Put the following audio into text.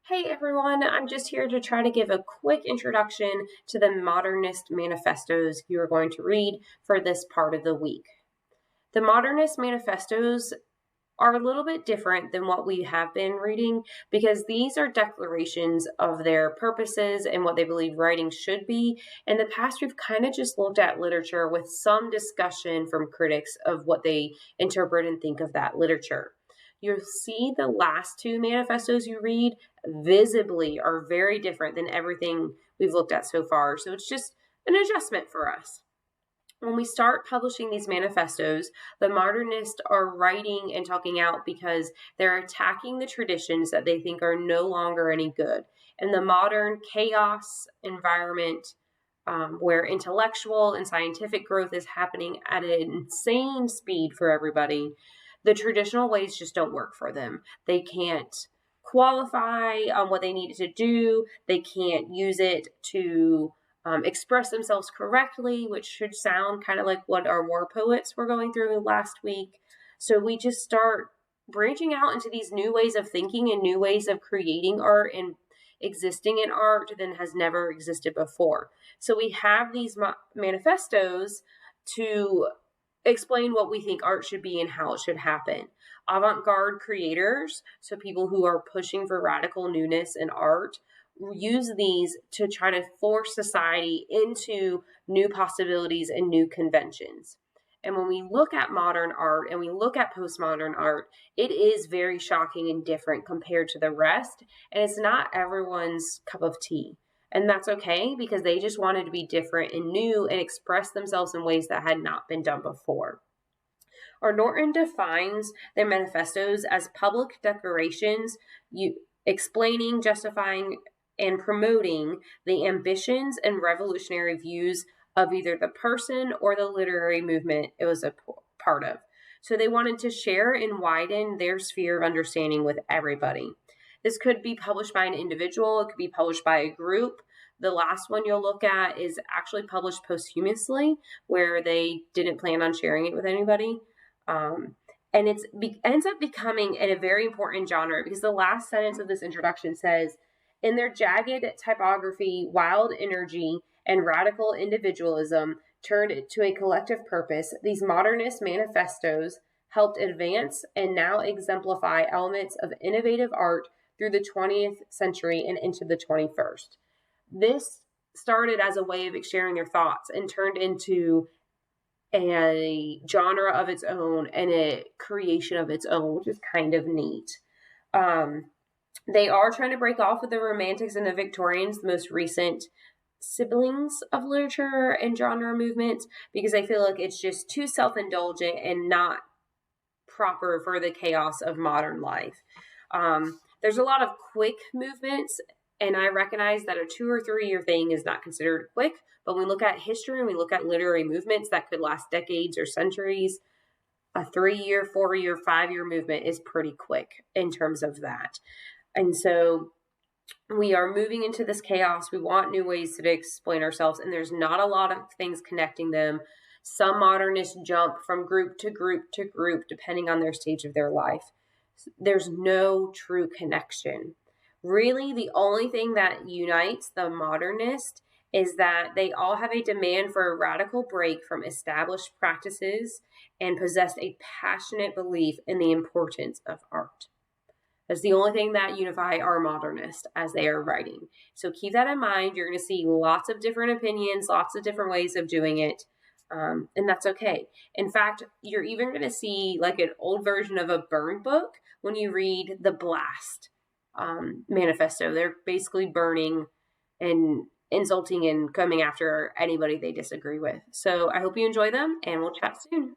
Hey everyone, I'm just here to try to give a quick introduction to the modernist manifestos you are going to read for this part of the week. The modernist manifestos are a little bit different than what we have been reading because these are declarations of their purposes and what they believe writing should be. In the past, we've kind of just looked at literature with some discussion from critics of what they interpret and think of that literature. You'll see the last two manifestos you read visibly are very different than everything we've looked at so far. So it's just an adjustment for us. When we start publishing these manifestos, the modernists are writing and talking out because they're attacking the traditions that they think are no longer any good. In the modern chaos environment, where intellectual and scientific growth is happening at an insane speed for everybody, the traditional ways just don't work for them. They can't qualify on what they need to do. They can't use it to express themselves correctly, which should sound kind of like what our war poets were going through last week. So we just start branching out into these new ways of thinking and new ways of creating art and existing in art than has never existed before. So we have these manifestos to explain what we think art should be and how it should happen. Avant-garde creators, so people who are pushing for radical newness in art, use these to try to force society into new possibilities and new conventions. And when we look at modern art and we look at postmodern art, it is very shocking and different compared to the rest. And it's not everyone's cup of tea. And that's okay because they just wanted to be different and new and express themselves in ways that had not been done before. Norton defines their manifestos as public declarations explaining, justifying, and promoting the ambitions and revolutionary views of either the person or the literary movement it was a part of. So they wanted to share and widen their sphere of understanding with everybody. This could be published by an individual. It could be published by a group. The last one you'll look at is actually published posthumously, where they didn't plan on sharing it with anybody. And it ends up becoming a very important genre because the last sentence of this introduction says, in their jagged typography, wild energy, and radical individualism turned to a collective purpose, these modernist manifestos helped advance and now exemplify elements of innovative art through the 20th century and into the 21st. This started as a way of sharing their thoughts and turned into a genre of its own and a creation of its own, which is kind of neat. They are trying to break off with the Romantics and the Victorians, the most recent siblings of literature and genre movements, because I feel like it's just too self-indulgent and not proper for the chaos of modern life. There's a lot of quick movements, and I recognize that a 2 or 3 year thing is not considered quick, but when we look at history and we look at literary movements that could last decades or centuries, a 3 year, 4 year, 5 year movement is pretty quick in terms of that. And so we are moving into this chaos. We want new ways to explain ourselves, and there's not a lot of things connecting them. Some modernists jump from group to group to group, depending on their stage of their life. There's no true connection. Really, the only thing that unites the modernist is that they all have a demand for a radical break from established practices and possess a passionate belief in the importance of art. That's the only thing that unify our modernists as they are writing. So keep that in mind. You're going to see lots of different opinions, lots of different ways of doing it. And that's okay. In fact, you're even going to see like an old version of a burn book when you read the Blast manifesto. They're basically burning and insulting and coming after anybody they disagree with. So I hope you enjoy them, and we'll chat soon.